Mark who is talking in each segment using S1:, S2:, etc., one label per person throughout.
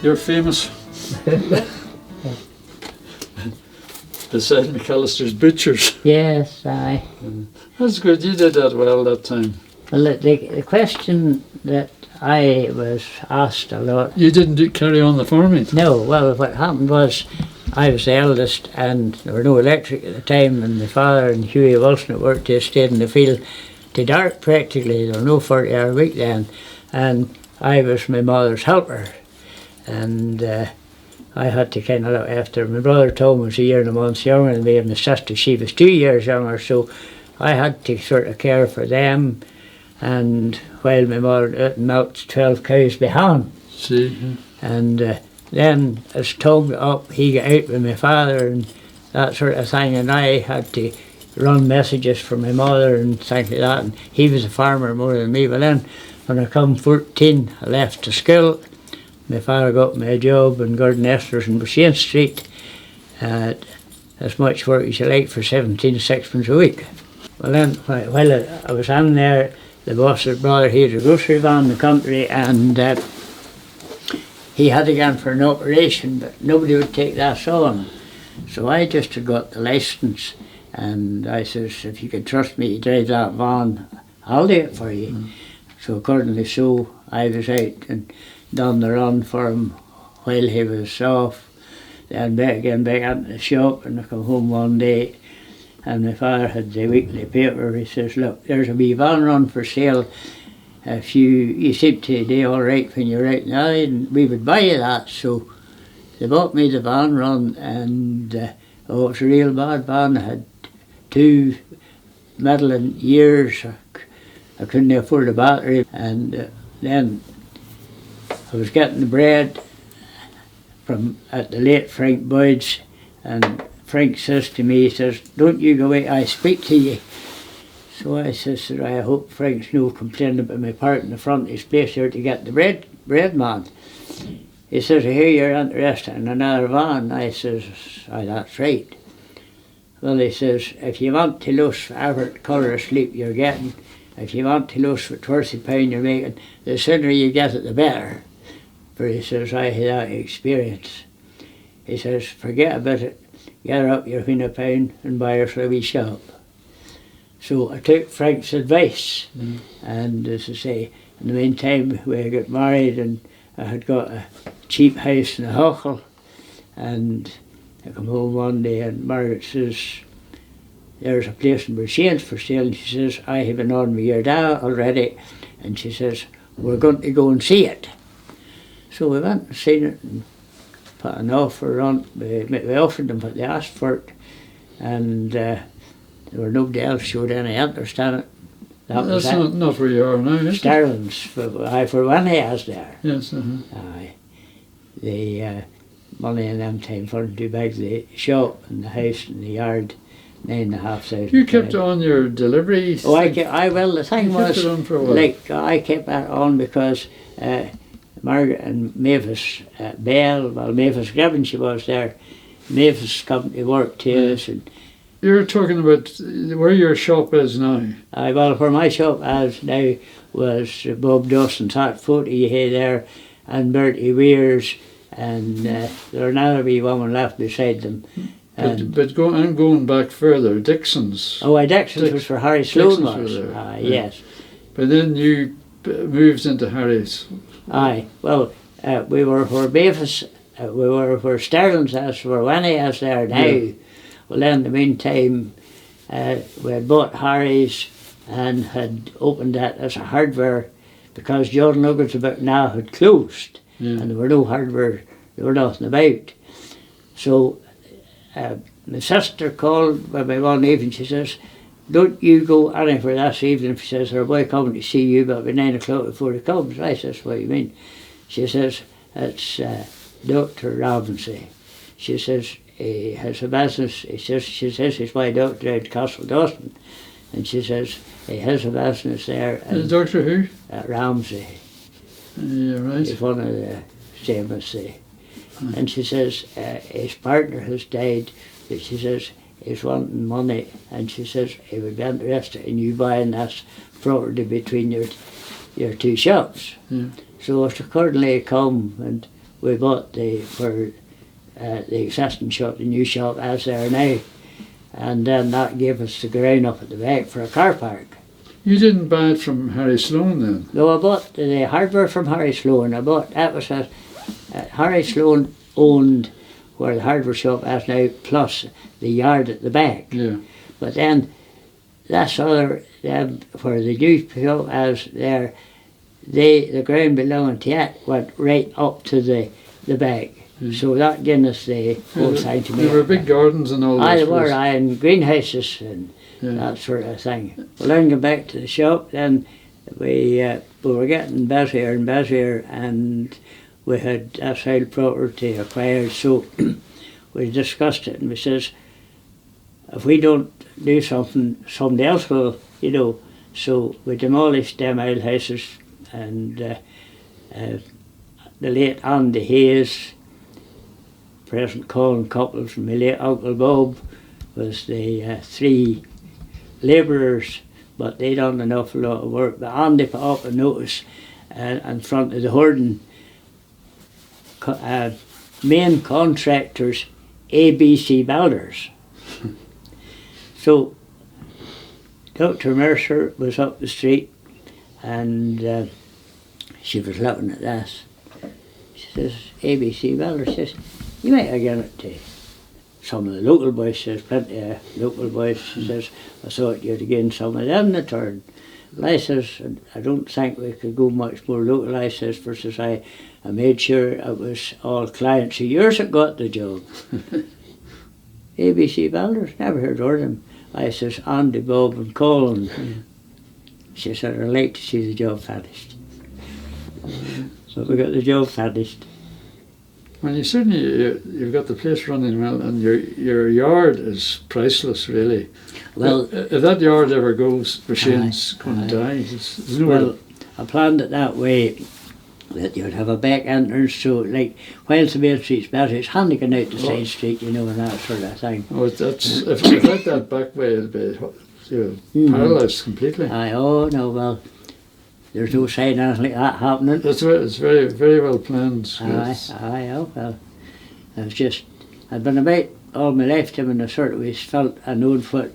S1: You're famous. Beside McAllister's Butchers.
S2: Yes, aye.
S1: That's good, you did that well that time.
S2: Well, the question that I was asked a lot...
S1: You didn't carry on the farming?
S2: No, well, what happened was I was the eldest and there were no electric at the time, and my father and Hughie Wilson at work they stayed in the field to dark practically. There were no 40-hour week then, and I was my mother's helper, and I had to kind of look after. My brother Tom was a year and a month younger than me, and my sister, she was 2 years younger, so I had to sort of care for them, and while my mother milked 12 cows behind.
S1: See?
S2: And then as Tom got up, he got out with my father and that sort of thing, and I had to run messages for my mother and things like that, and he was a farmer more than me. But then when I come 14, I left the school. My father got me a job in Gordon Esther's in Broughshane Street, as much work as you like for 17 sixpence a week. Well then, while I was in there, the boss's brother, he had a grocery van in the country, and he had to go for an operation, but nobody would take that on. So I just had got the licence, and I says, if you could trust me to drive that van, I'll do it for you. So accordingly so, I was out and done the run for him while he was off. Then back into the shop, and I come home one day, and my father had the weekly paper. He says, look, there's a wee van run for sale. If you seem to do all right when you're out now, and we would buy you that. So they bought me the van run, and it was a real bad van. I had 2 middling years. I couldn't afford a battery, and then I was getting the bread from at the late Frank Boyd's, and Frank says to me, he says, don't you go away, I speak to you. So I says, I hope Frank's no complaining about my part in the front of his place here to get the bread man. He says, I hear you're interested in another van. I says, aye, that's right. Well, he says, if you want to lose every colour of sleep you're getting, if you want to lose for £20 you're making, the sooner you get it the better. For he says, I had that experience. He says, forget about it, gather up your £1 and buy yourself a wee shop. So I took Frank's advice, and as I say, in the meantime we got married, and I had got a cheap house in a Huckle, and I come home one day and Margaret says, there's a place in Broughshane for sale, and she says, I have been on with your dad already, and she says, we're going to go and see it. So we went and seen it and put an offer on. We offered them what they asked for it, and there were nobody else showed any interest in it.
S1: That's not where you are now, is it?
S2: Sterling's, for when he was there.
S1: Yes,
S2: Aye. The money in them time for him to buy the shop and the house and the yard, 9,500.
S1: You kept on your delivery?
S2: Oh, well, the thing was, like, I kept that on because Margaret and Mavis Bell, well, Mavis Gibbon, she was there. Mavis come to work to us. And
S1: you're talking about where your shop is now?
S2: Well, where my shop is now was Bob Dawson's hot photo you hear there, and Bertie Weir's, and there were another wee woman left beside them.
S1: But I'm going back further, Dixon's.
S2: Oh, Dixon's was for Harry Sloane was. Yes.
S1: But then you moved into Harry's.
S2: Aye, well, we were where Mavis, we were where Sterling's house, where Winnie is there now. Yeah. Well, then in the meantime, we had bought Harry's and had opened that as a hardware, because John Logan's about now had closed, and there were no hardware, there were nothing about. So my sister called me one evening, she says, don't you go anywhere this evening. She says, there's a boy coming to see you, but at 9 o'clock before he comes. I says, what do you mean? She says, it's Dr. Robinson. She says, he has a business. She says he's my doctor at Castle Dawson. And she says, he has a business there. And
S1: Doctor who?
S2: Ramsey.
S1: Yeah, right.
S2: He's one of the famous. And she says, his partner has died, but she says, he's wanting money, and she says he would be interested in you buying this property between your two shops. So accordingly come, and we bought the existing shop, the new shop as there now, and then that gave us the ground up at the back for a car park.
S1: You didn't buy it from Harry Sloan then?
S2: No, I bought the hardware from Harry Sloan. That was Harry Sloan owned where the hardware shop is now, plus the yard at the back.
S1: Yeah.
S2: But then that's other where the new shop is there. The ground belonging to it went right up to the back. So that gave us the whole thing to make.
S1: There were big gardens and all that.
S2: There were, and greenhouses and that sort of thing. Well, then go back to the shop, then we were getting busier and busier, and we had a sale property acquired, so we discussed it, and we says, if we don't do something, somebody else will, you know. So we demolished them old houses, and the late Andy Hayes, present Colin Couples, and my late Uncle Bob was the three labourers, but they done an awful lot of work. But Andy put up a notice in front of the hoarding, main contractors, ABC Builders. So Dr. Mercer was up the street, and she was looking at this. She says, ABC Builders, says, you might have given it to some of the local boys. Says, plenty of local boys. She says, I thought you'd have given some of them the turn. Well, I says, I don't think we could go much more local. I says, for says I made sure it was all clients of yours that got the job. ABC Builders, never heard of them. I says, Andy, Bob and Colin. She said, I'd like to see the job finished. So we got the job finished.
S1: Well, you certainly, you've got the place running well, and your yard is priceless, really. Well, if that yard ever goes, Broughane's going to die. There's
S2: well, I planned it that way, that you'd have a back entrance, so like, whilst the main street's better, it's handy going out the side street, you know, and that sort of thing.
S1: Oh, that's, if you let that back way, it'll be, you know, paralysed completely.
S2: Oh, no, well, there's no sign of anything like that happening.
S1: That's right, it's very, very well planned.
S2: Oh, well, I was just, I'd been about all my lifetime, and I sort of always felt I knowed what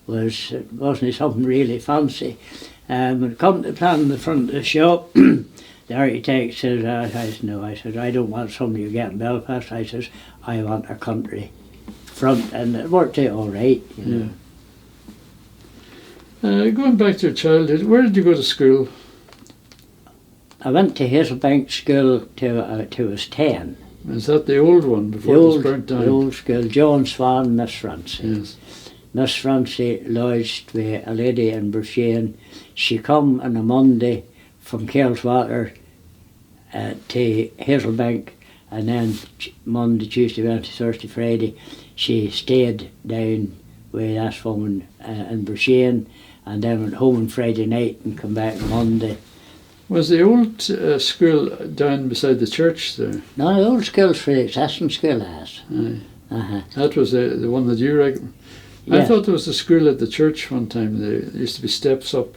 S2: wasn't something really fancy. When it come to planning the front of the shop, the architect says, I said, no, I said, I don't want somebody you get in Belfast. I says, I want a country front, and it worked out all right, you know.
S1: Going back to your childhood, where did you go to school?
S2: I went to Hazelbank School till I was 10.
S1: Is that the old one before it was burnt down?
S2: The old school, John Swan, Miss Francie.
S1: Yes.
S2: Miss Francie lodged with a lady in Broughshane. She come on a Monday from Kelswater to Hazelbank, and then Monday, Tuesday, Wednesday, Thursday, Friday, she stayed down with this woman in Broughshane, and then went home on Friday night and come back Monday.
S1: Was the old school down beside the church there?
S2: No, the old school's for the existing school has.
S1: That was the one that you reckon? Yeah. I thought there was a school at the church one time. There used to be steps up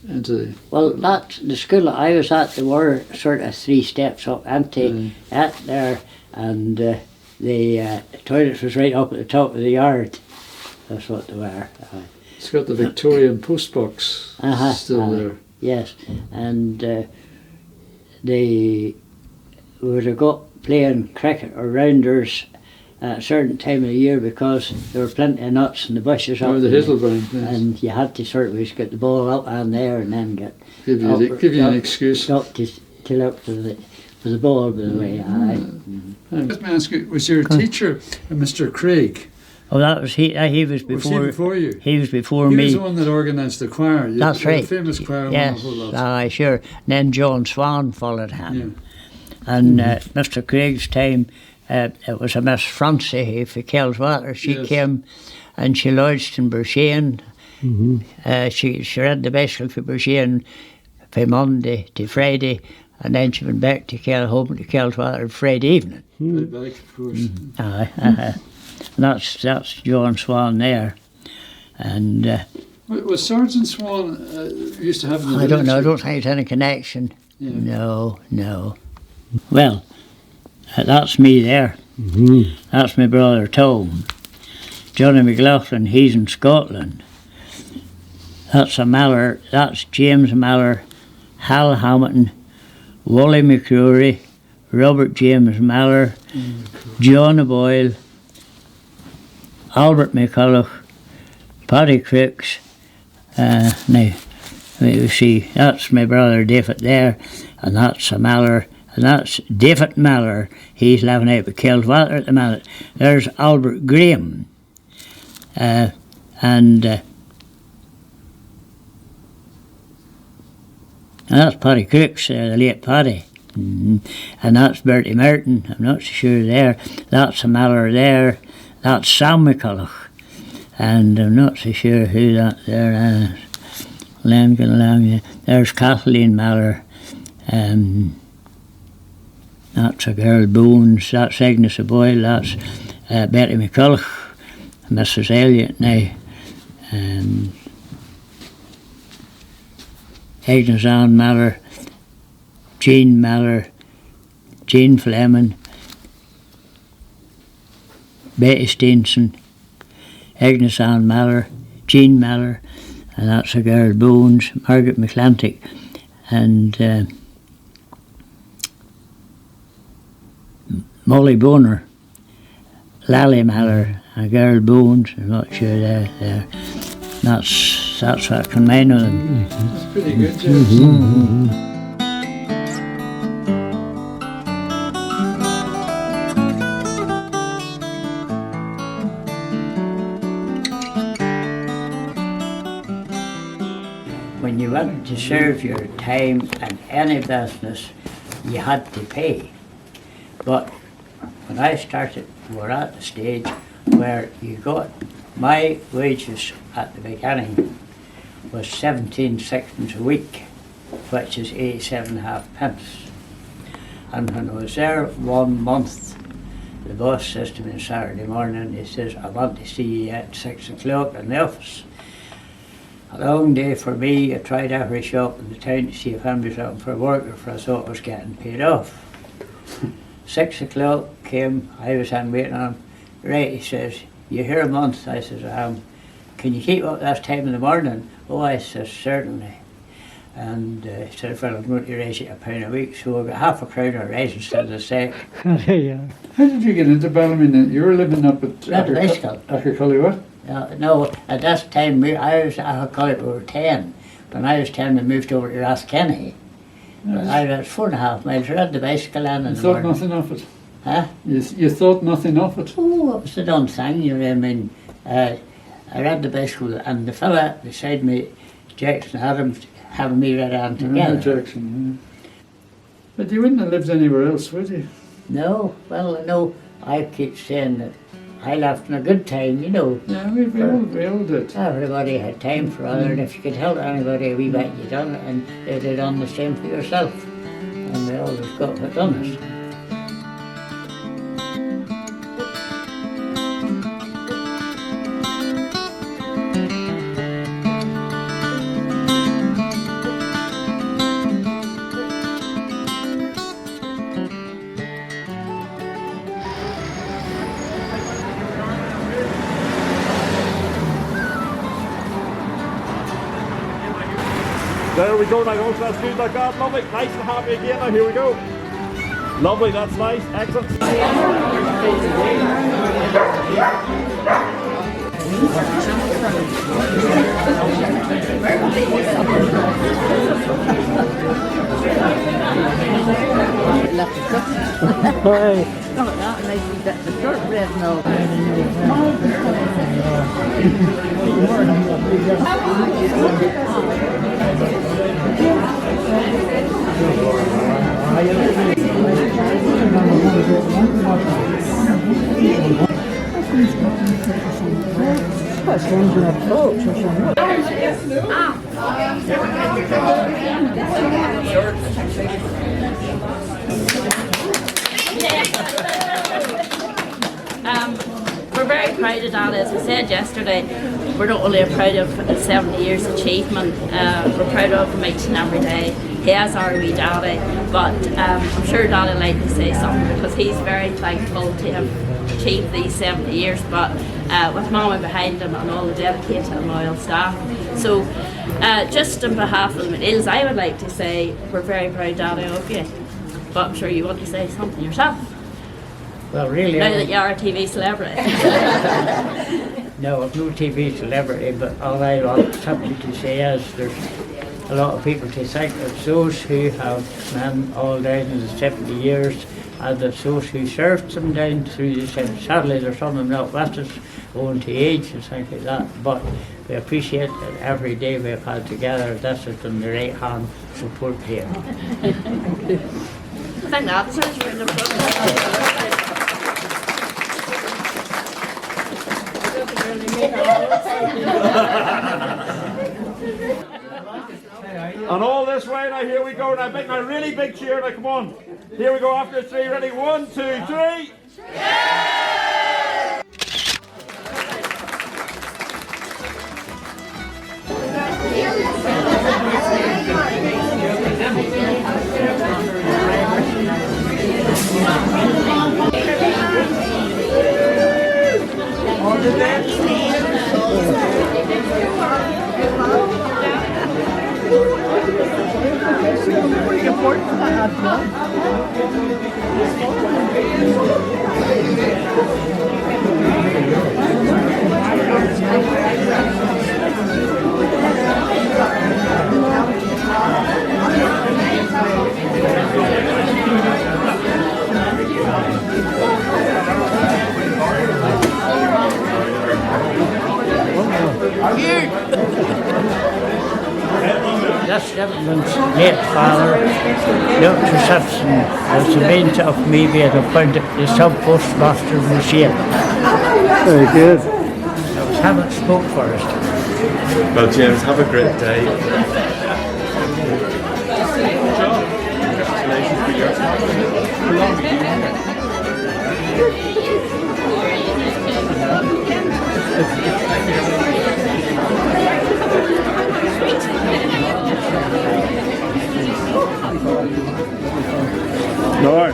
S1: into the...
S2: Well, the school that I was at, there were sort of 3 steps up into it there, and the toilets was right up at the top of the yard. That's what they were.
S1: It's got the Victorian postbox still there.
S2: Yes, and they would have got playing cricket or rounders at a certain time of the year, because there were plenty of nuts in the bushes up
S1: the Hazelbank, yes.
S2: And you had to sort of get the ball up and there, and then
S1: give you an excuse.
S2: Up to look for the ball, by the way.
S1: Let me ask you, was your teacher Mr. Craig?
S2: Oh, that was he. He was before.
S1: Was he before you?
S2: He was before me.
S1: He was the one that organised the choir.
S2: That's right.
S1: The famous choir.
S2: Yes, sure. And then John Swan followed him. Yeah. And Mr. Craig's time, it was a Miss Francie for Kelswater. She came, and she lodged in Broughshane. She read the Bible for Broughshane from Monday to Friday, and then she went back to home to Kelswater Friday evening.
S1: Back, of course.
S2: And that's John Swan there, and
S1: was Sergeant Swan used to have in the
S2: I don't know. I don't think it's any connection. Yeah. No. Well, That's me there. That's my brother Tom. Johnny McLaughlin, he's in Scotland. That's a Mallour, that's James Mallour, Hal Hamilton, Wally McCrory, Robert James Mallour, John Boyle, Albert McCulloch, Paddy Crooks. Now, you see, that's my brother David there, and that's a Mallour, and that's David Mallour. He's living out with Kilswater at the minute. There's Albert Graham, and that's Paddy Crooks, the late Paddy. And that's Bertie Merton, I'm not so sure there. That's a Mallour there. That's Sam McCulloch. And I'm not so sure who that there is. There's Kathleen Mallour. That's a girl Bones. That's Agnes Boyle. That's Betty McCulloch. Mrs. Elliot now. Agnes Ann Mallour, Jean Mallour, Jean Fleming, Betty Steenson, Agnes Ann Mallour, Jean Mallour, and that's a girl Bones, Margaret McClantic, and Molly Boner, Lally Mallour, a girl Bones, I'm not sure there. That's what I can mind of them.
S1: That's pretty good, James.
S2: When you wanted to serve your time in any business, you had to pay. But when I started, we were at the stage where you got my wages at the beginning was 17 sixpence a week, which is 87.5 pence. And when I was there 1 month, the boss says to me on Saturday morning, he says, I want to see you at 6 o'clock in the office. A long day for me. I tried every shop in the town to see if I was looking for a worker, for I thought I was getting paid off. 6 o'clock came, I was in waiting on him. Right, he says, you here a month? I says, I am. Can you keep up this time in the morning? Oh, I says, certainly. And he said, well, I'm going to raise it £1 a week, so I got half a crown a raise instead of a sec.
S1: Yeah. How did you get into Ballymena? You were living up at Achercully, what?
S2: No, at that time, I was at Achercully, we were 10. When I was 10, we moved over to Rathkenny. Yes. I was 4.5 miles, I had the bicycle in
S1: the morning. You thought nothing of it?
S2: Huh?
S1: You thought nothing of it?
S2: Oh, it was a done thing, you know. I mean, I read the bicycle, and the fella beside me, Jackson Adams, having me read on together.
S1: Jackson, yeah. But you wouldn't have lived anywhere else, would you?
S2: No, well, no, I keep saying that I left in a good time, you know.
S1: Yeah, we all did.
S2: Everybody had time for other, and if you could help anybody a wee bit, you done it, and they'd have done the same for yourself. And we always got what done us.
S3: There we go, now go to that street like that, lovely, nice and happy again, now here we go. Lovely, that's nice, excellent.
S4: Not that nice, that's the shortbread now.
S5: We're very proud of that, as we said yesterday. We're not only proud of 70 years achievement, we're proud of them each and every day. he has our wee daddy, but I'm sure Daddy would like to say something because he's very thankful to have achieved these 70 years, but with Mama behind him and all the dedicated and loyal staff. So just on behalf of the McNeills, I would like to say we're very proud, Daddy, of you. But I'm sure you want to say something yourself.
S2: Well, really,
S5: Now that you are a TV celebrity.
S2: no, I'm no TV celebrity, but all I want simply to say is there's a lot of people to thank. It's those who have known all down in the 70 years, and it's those who served them down through the 70. Sadly, there's some of them not with us, owing to age and things like that, but we appreciate that every day we've had together. This has been the right hand support here.
S5: I think that sounds really important.
S3: And all this way now, here we go. Now make a really big cheer. Now come on. Here we go after 3. Ready? 1, 2, 3.
S2: This gentleman's late father, Dr. Simpson, was the means of me being appointed the sub-postmaster of the Shane.
S1: Very good.
S2: It was him that spoke for us.
S6: Well, James, have a great day.
S3: No.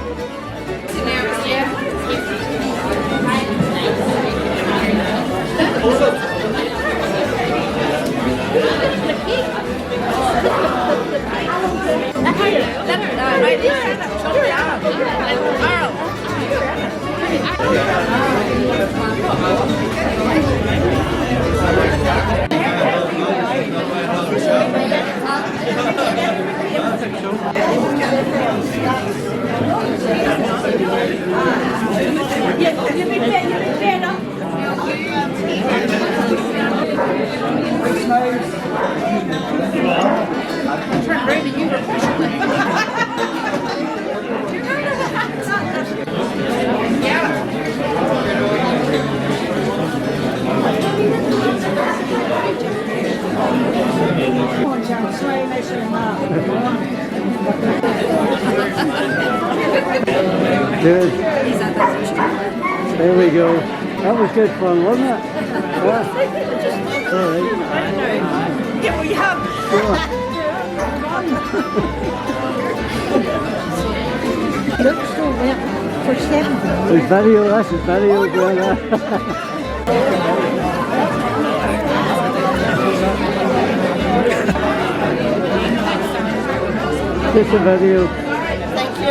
S1: Good. There we go. That was good fun, wasn't it? Yeah. All right.
S4: Yeah, well, you have. Looks so wet for 7.
S1: There's video, that's his video going on. Just a video.
S4: Thank you.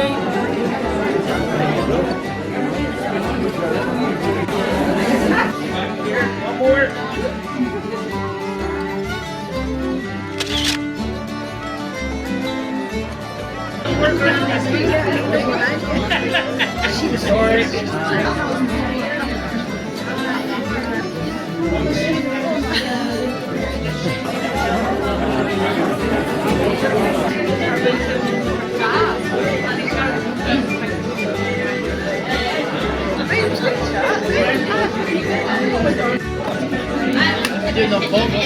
S3: One more.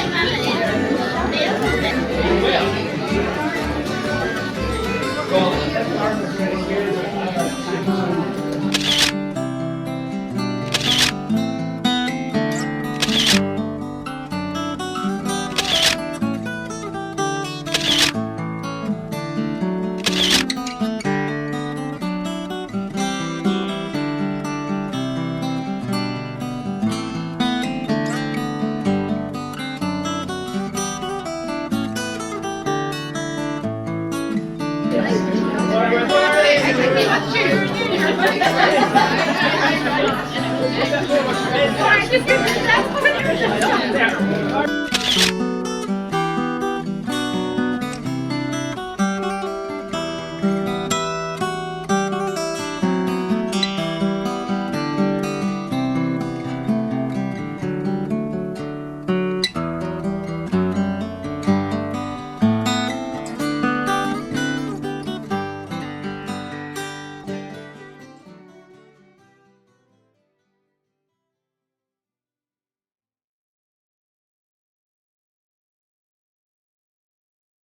S7: Just give me that.